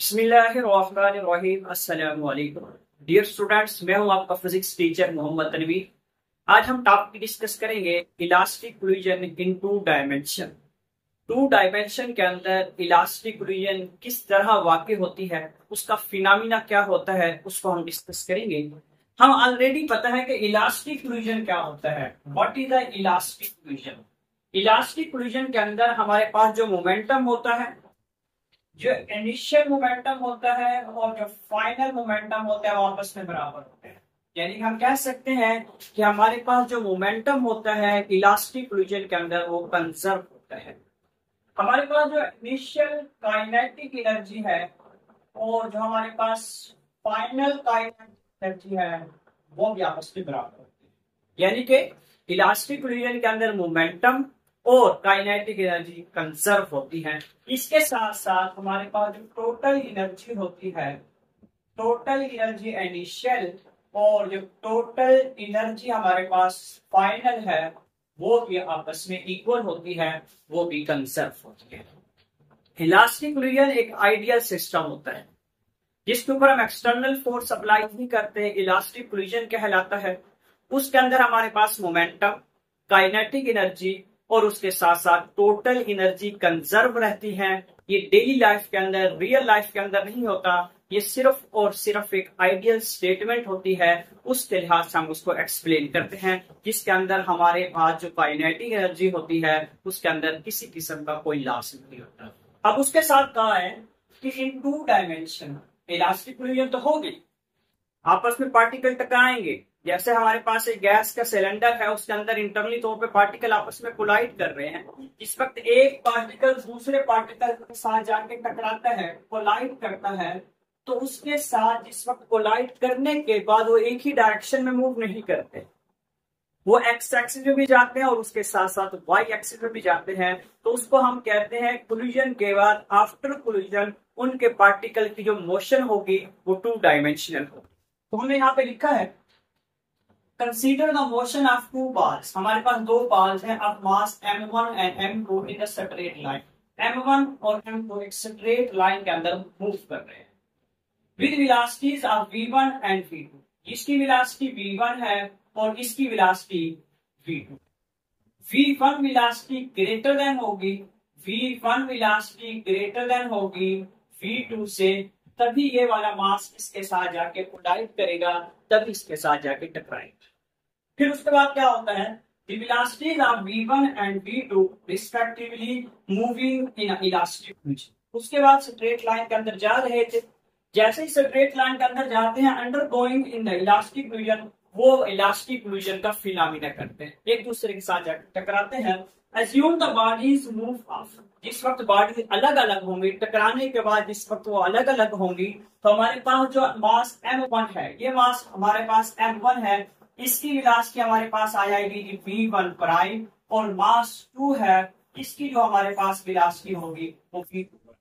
बिस्मिल्लाहिर्रहमानिर्रहीम। अस्सलाम वालेकुम डियर स्टूडेंट्स, मैं हूं आपका फिजिक्स टीचर मोहम्मद तनवीर। आज हम टॉपिक डिस्कस करेंगे elastic collision in two dimension. Two dimension के अंदर इलास्टिक कोलिजन किस तरह वाक़ई होती है, उसका फिनोमेना क्या होता है, उसको हम डिस्कस करेंगे। हम ऑलरेडी पता है कि इलास्टिक कोलिजन क्या होता है। What is the elastic collision? Elastic collision के अंदर हमारे पास जो मोमेंटम होता है, जो इनिशियल मोमेंटम होता है और जो फाइनल मोमेंटम होता है वो आपस में बराबर होते हैं। यानी हम कह सकते हैं कि हमारे पास जो मोमेंटम होता है इलास्टिक कोलिजन के अंदर वो कंजर्व होता है। हमारे पास जो इनिशियल काइनेटिक एनर्जी है और जो हमारे पास फाइनल काइनेटिक एनर्जी है वो भी आपस में बराबर होते हैं। यानी कि इलास्टिक कोलिजन के अंदर मोमेंटम और काइनेटिक एनर्जी कंजर्व होती है। इसके साथ साथ हमारे पास जो टोटल एनर्जी होती है, टोटल एनर्जी इनिशियल और जो टोटल एनर्जी हमारे पास फाइनल है वो भी आपस में इक्वल होती है, वो भी कंजर्व होती है। इलास्टिक कोलिजन एक आइडियल सिस्टम होता है जिसके ऊपर हम एक्सटर्नल फोर्स अप्लाई नहीं करते, इलास्टिक कोलिजन कहलाता है। उसके अंदर हमारे पास मोमेंटम, काइनेटिक एनर्जी और उसके साथ साथ टोटल एनर्जी कंजर्व रहती है। ये डेली लाइफ के अंदर, रियल लाइफ के अंदर नहीं होता, ये सिर्फ और सिर्फ एक आइडियल स्टेटमेंट होती है। उसके लिहाज से हम उसको एक्सप्लेन करते हैं, जिसके अंदर हमारे पास जो काइनेटिक एनर्जी होती है उसके अंदर किसी किस्म का कोई लॉस नहीं होता। अब उसके साथ कहा है कि इन टू डायमेंशन इलास्टिक कोलिजन तो होगी, आपस में पार्टिकल टकराएंगे। जैसे हमारे पास एक गैस का सिलेंडर है, उसके अंदर इंटरनली तौर पे पार्टिकल आपस में कोलाइड कर रहे हैं। इस वक्त एक पार्टिकल दूसरे पार्टिकल के साथ जाके टकराता है, कोलाइड करता है, तो उसके साथ जिस वक्त कोलाइड करने के बाद वो एक ही डायरेक्शन में मूव नहीं करते, वो एक्स एक्सिस में भी जाते हैं और उसके साथ साथ वाई एक्सिस में भी जाते हैं। तो उसको हम कहते हैं कोलिजन के बाद, आफ्टर कोलिजन उनके पार्टिकल की जो मोशन होगी वो टू डायमेंशनल होगी। तो हमने यहाँ पे लिखा है consider the motion of two balls. हमारे पास दो बाल्स हैं of mass m1 and m2 in a straight line. m1 और m2 एक स्ट्रेट लाइन के अंदर मूव कर रहे हैं with velocities of v1 and v2। इसकी वेलोसिटी v1 है और इसकी velocity v2। v1 velocity greater than होगी, v1 वेलोसिटी ग्रेटर देन होगी v2 से, तभी ये वाला मास इसके साथ जाके कोलाइड करेगा, तभी इसके साथ जाके टकराएगा। फिर उसके बाद क्या होता है, the velocities of v1 and v2 respectively moving in an elastic motion। उसके बाद स्ट्रेट लाइन के अंदर जा रहे थे, जैसे ही स्ट्रेट लाइन के अंदर जाते हैं under going in the elastic collision, वो इलास्टिक कोलिजन का फिनोमेना करते हैं, एक दूसरे के साथ जाकर टकराते हैं। assume the bodies move off। जिस वक्त बॉडी अलग अलग होंगी, टकराने के बाद जिस वक्त वो अलग अलग होंगी, तो हमारे पास जो मास m1 है, ये मास हमारे पास m1 है, इसकी वेलोसिटी हमारे पास आ जाएगी v1 प्राइम, और मास 2 है, इसकी जो हमारे पास वेलोसिटी होगी वो v2।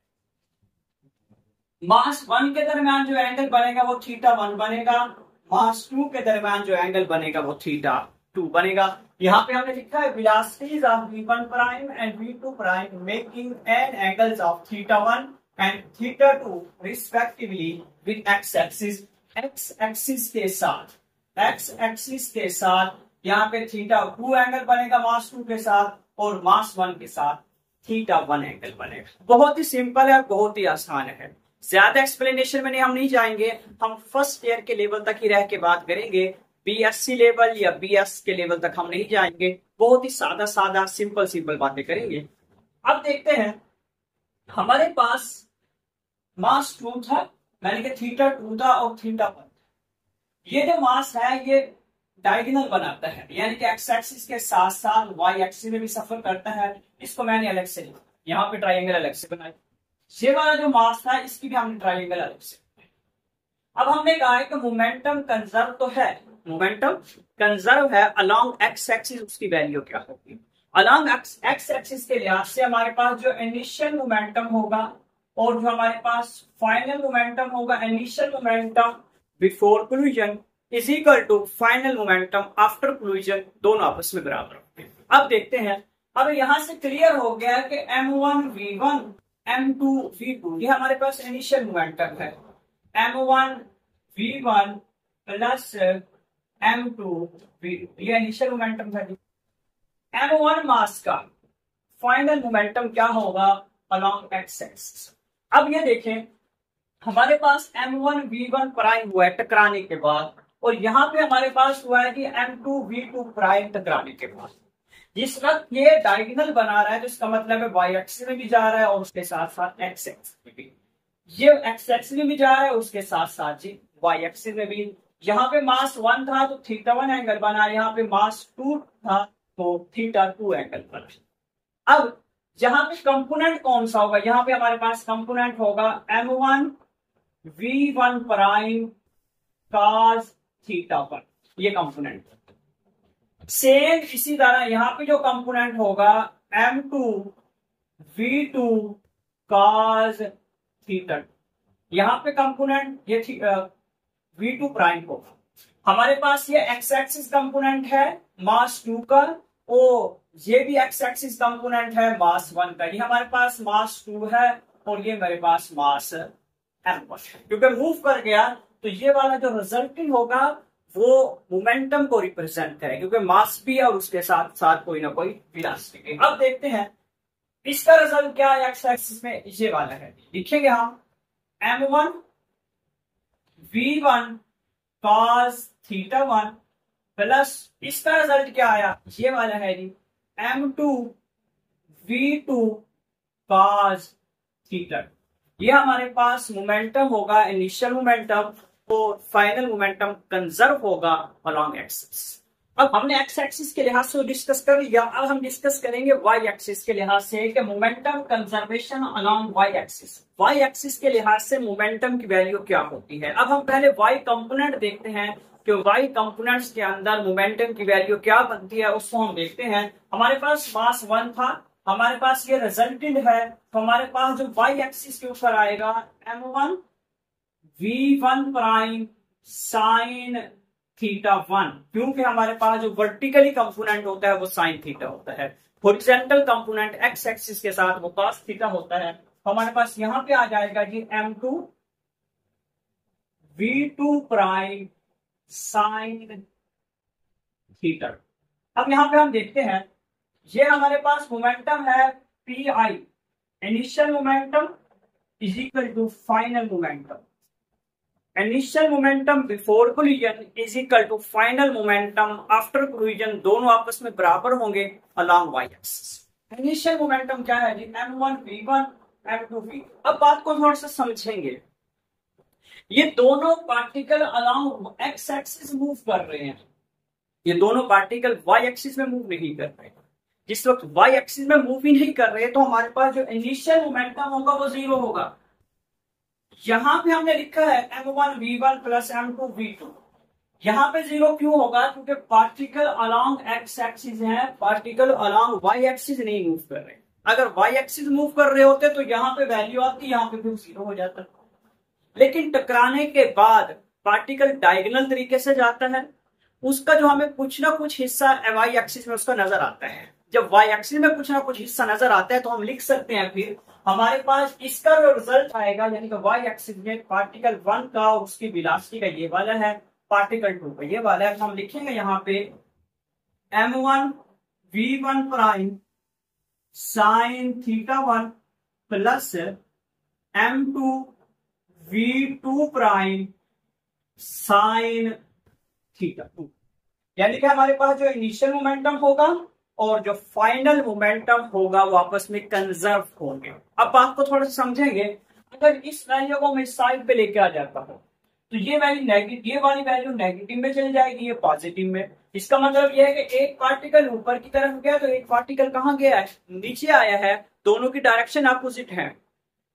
मास 1 के दरमियान जो एंगल बनेगा वो θ1 बनेगा, मास 2 के दरमियान जो एंगल बनेगा वो θ2 बनेगा। यहाँ पे हमने लिखा है velocities of v1 prime and v2 prime making an angles of θ1 and θ2 respectively with x axis. x axis के साथ, x एक्सिस के साथ यहाँ पे θ2 एंगल बनेगा मास 2 के साथ, और मास 1 के साथ θ1 एंगल बनेगा। बहुत ही सिंपल है, बहुत ही आसान है, ज्यादा एक्सप्लेनेशन में हम नहीं जाएंगे। हम फर्स्ट ईयर के लेवल तक ही रह के बात करेंगे, बीएससी लेवल या बीएस के लेवल तक हम नहीं जाएंगे। बहुत ही सादा सादा सिंपल सिंपल बातें करेंगे। अब देखते हैं, हमारे पास मास 2 था, मैंने कहा θ2 था और θ1। ये जो मास है ये डायगोनल बनाता है, यानी कि एक्स एक्सिस के साथ साथ वाई एक्सिस में भी सफर करता है। इसको मैंने अलग से लिखा, यहाँ पे ट्राइंगल अलग से बनाया। ये वाला जो मास था इसकी भी हमने ट्राइंगल अलग से। अब हमने कहा है कि मोमेंटम कंजर्व तो है, मोमेंटम कंजर्व है अलोंग एक्स एक्सिस, उसकी वैल्यू क्या होगी? अलोंग एक्स एक्सिस के लिहाज से हमारे पास जो इनिशियल मोमेंटम होगा और जो हमारे पास फाइनल मोमेंटम होगा, initial momentum before collision is equal to final momentum after collision, दोनों आपस में बराबर होते हैं। अब देखते हैं, अब यहां से क्लियर हो गया कि m1 v1 m2 v2, ये हमारे पास इनिशियल मोमेंटम है। m1 v1 plus m2 v2, ये इनिशियल मोमेंटम है। m1 मास का फाइनल मोमेंटम क्या होगा अलोंग एक्स एक्सिस। अब ये देखें, हमारे पास m1 v1 प्राइम हुआ है टकराने के बाद, और यहां पे हमारे पास हुआ है कि m2 v2 प्राइम टकराने के बाद। जिस वक्त ये डायगोनल बना रहा है तो इसका मतलब है y एक्सिस में भी जा रहा है और उसके साथ साथ x एक्सिस में भी, ये x एक्सिस में भी जा रहा है उसके साथ साथ जी y एक्सिस में भी। यहाँ पे मास 1 था तो θ1 एंगल बना, यहाँ पे मास 2 था तो θ2 एंगल बना। अब यहाँ पे कंपोनेंट कौन सा होगा, यहाँ पे हमारे पास कंपोनेंट होगा m1 v1 प्राइम cos θ1, ये कंपोनेंट। सेम इसी तरह यहाँ पे जो कंपोनेंट होगा m2 v2 cos θ2, यहाँ पे कंपोनेंट ये v2 प्राइम होगा। हमारे पास ये x एक्सिस कंपोनेंट है मास 2 का, और ये भी x एक्सिस कंपोनेंट है मास 1 का। ये हमारे पास मास 2 है और ये मेरे पास मास m1, क्योंकि मूव कर गया तो ये वाला जो रिजल्टिंग होगा वो मोमेंटम को रिप्रेजेंट करे, क्योंकि मास भी है और उसके साथ साथ कोई ना कोई वेलोसिटी। अब देखते हैं इसका रिजल्ट क्या है एक्स एक्सिस में, ये वाला है। लिखेंगे हम m1 v1 cos θ1 प्लस इसका रिजल्ट क्या आया, ये वाला है जी m2 v2 cos θ। ये हमारे पास मोमेंटम होगा इनिशियल मोमेंटम, और फाइनल मोमेंटम कंजर्व होगा अलोंग एक्सिस। अब हमने एक्स एक्सिस के लिहाज से डिस्कस कर लिया, अब हम डिस्कस करेंगे वाई एक्सिस के लिहाज से कि momentum conservation along y axis. Y axis के लिहाज से मोमेंटम की वैल्यू क्या होती है। अब हम पहले वाई कंपोनेंट देखते हैं कि वाई कंपोनेंट्स के अंदर मोमेंटम की वैल्यू क्या बनती है, उसको हम देखते हैं। हमारे पास मास 1 था, हमारे पास ये रिजल्टेंट है, तो हमारे पास जो वाई एक्सिस के ऊपर आएगा m1 v1 प्राइम साइन θ1, क्योंकि हमारे पास जो वर्टिकली कंपोनेंट होता है वो साइन थीटा होता है, हॉरिजॉन्टल कंपोनेंट एक्स एक्सिस के साथ वो cos थीटा होता है। तो हमारे पास यहां पे आ जाएगा जी m2 v2 prime sine theta. अब यहां पे हम देखते हैं, ये हमारे पास मोमेंटम है PI, initial momentum is equal to final momentum. Initial momentum before collision is equal to final momentum after collision, दोनों आपस में बराबर होंगे along y axis. Initial momentum क्या है जी m1 v1 m2 v। अब बात को थोड़ा सा समझेंगे, ये दोनों particle along x axis move कर रहे हैं, ये दोनों पार्टिकल वाई एक्सिस में मूव नहीं कर रहे। जिस वक्त वाई एक्सिस में मूव ही नहीं कर रहे तो हमारे पास जो इनिशियल मोमेंटम होगा वो 0 होगा। यहां पे हमने लिखा है m1 v1 plus m2 v2, यहां पे 0 क्यों होगा, क्योंकि पार्टिकल अलोंग एक्स एक्सिस है, पार्टिकल अलोंग वाई एक्सिस नहीं मूव कर रहे। अगर वाई एक्सिस मूव कर रहे होते तो यहाँ पे वैल्यू आती, यहाँ पे फिर 0 हो जाता। लेकिन टकराने के बाद पार्टिकल डायगोनल तरीके से जाता है, उसका जो हमें कुछ ना कुछ हिस्सा वाई एक्सिस में उसका नजर आता है। जब वाई एक्सिस में कुछ ना कुछ हिस्सा नजर आता है तो हम लिख सकते हैं, फिर हमारे पास इसका जो रिजल्ट आएगा यानी कि वाई एक्सिस में पार्टिकल 1 का और उसकी वेलोसिटी का ये वाला है, पार्टिकल 2 का ये वाला है। तो हम लिखेंगे यहाँ पे m1 v1 prime sine θ1 plus m2 v2 prime sine θ2, यानी कि हमारे पास जो इनिशियल मोमेंटम होगा और जो फाइनल मोमेंटम होगा वो आपस में कंजर्व होंगे। अब बात को थोड़ा सा समझेंगे, अगर इस वैल्यू को मैं साइड पे लेके आ जाता हूं तो ये वैल्यू नेगेटिव, ये वाली वैल्यू नेगेटिव में चली जाएगी, ये पॉजिटिव में। इसका मतलब ये है कि एक पार्टिकल ऊपर की तरफ गया तो एक पार्टिकल कहाँ गया है, नीचे आया है। दोनों की डायरेक्शन अपोजिट है,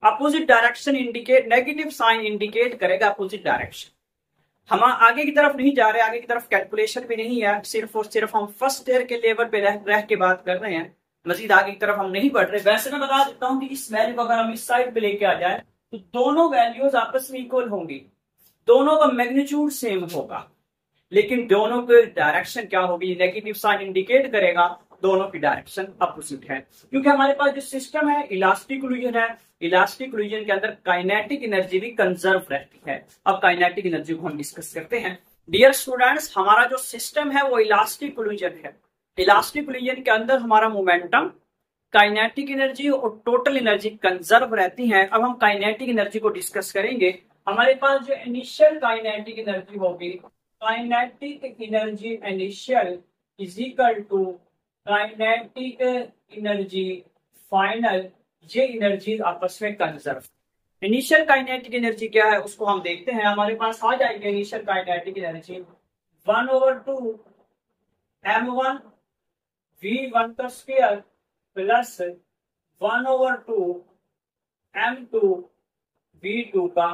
opposite direction indicate, negative sign indicate करेगा अपोजिट डायरेक्शन। हम आगे की तरफ नहीं जा रहे, आगे की तरफ कैलकुलेशन भी नहीं है, सिर्फ और सिर्फ हम फर्स्ट ईयर के लेवल पे रह के बात कर रहे हैं, मजीद आगे की तरफ हम नहीं बढ़ रहे। वैसे मैं बता देता हूं कि इस वैल्यू को अगर हम इस साइड पे लेके आ जाए तो दोनों वैल्यूज आपस में इक्वल होंगी, दोनों का मैग्नीट्यूड सेम होगा, लेकिन दोनों की डायरेक्शन क्या होगी, नेगेटिव साइन इंडिकेट करेगा। दोनों की डायरेक्शन अपोजिट है, क्योंकि हमारे पास जो सिस्टम है इलास्टिक कोलिजन है, इलास्टिक कोलिजन के अंदर काइनेटिक एनर्जी भी कंजर्व रहती है। अब काइनेटिक एनर्जी को हम डिस्कस करते हैं। डियर स्टूडेंट्स, हमारा जो सिस्टम है वो इलास्टिक कोलिजन है। इलास्टिक कोलिजन के अंदर हमारा मोमेंटम, काइनेटिक एनर्जी और टोटल एनर्जी कंजर्व रहती है। अब हम काइनेटिक एनर्जी को डिस्कस करेंगे। हमारे पास जो इनिशियल काइनेटिक एनर्जी होगी, kinetic energy initial is equal to kinetic energy final, ये एनर्जी आपस में कंजर्व। इनिशियल काइनेटिक एनर्जी क्या है उसको हम देखते हैं। हमारे पास आ जाएगी initial kinetic energy 1/2 m1 v1 का स्क्वायर प्लस 1/2 m2 v2 का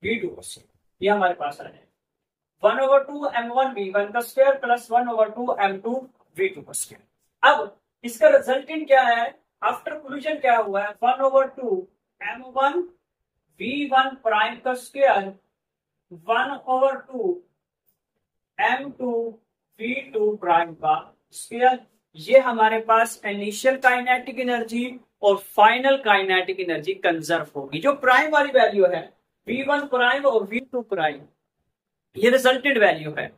स्क्वायर। ये हमारे पास आ जाएगा 1/2 m1 v1 का स्क्वायर प्लस 1/2 m2 v2 का स्क्वायर। अब इसका रिजल्टेंट क्या है, आफ्टर कोलिजन क्या हुआ है, 1/2 m1 v1 प्राइम का स्क्वायर 1/2 m2 v2 प्राइम का स्क्वायर। ये हमारे पास इनिशियल काइनेटिक एनर्जी और फाइनल काइनेटिक एनर्जी कंजर्व होगी। जो प्राइम वाली वैल्यू है v1 प्राइम और v2 प्राइम, ये रिजल्टेड वैल्यू है।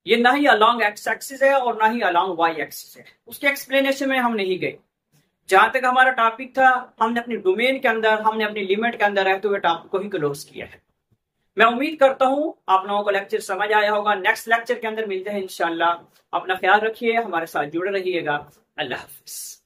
ये ना ही अलोंग एक्स एक्सिस है और ना ही अलोंग वाई एक्सिस है। उसके एक्सप्लेनेशन में हम नहीं गए। जहां तक हमारा टॉपिक था हमने अपनी डोमेन के अंदर, हमने अपनी लिमिट के अंदर रहते हुए टॉपिक को ही क्लोज किया है। मैं उम्मीद करता हूं आप लोगों को लेक्चर समझ आया होगा। नेक्स्ट लेक्चर के अंदर मिलते हैं इंशाल्लाह। अपना ख्याल रखिए, हमारे साथ जुड़े रहिएगा। अल्लाह हाफिज।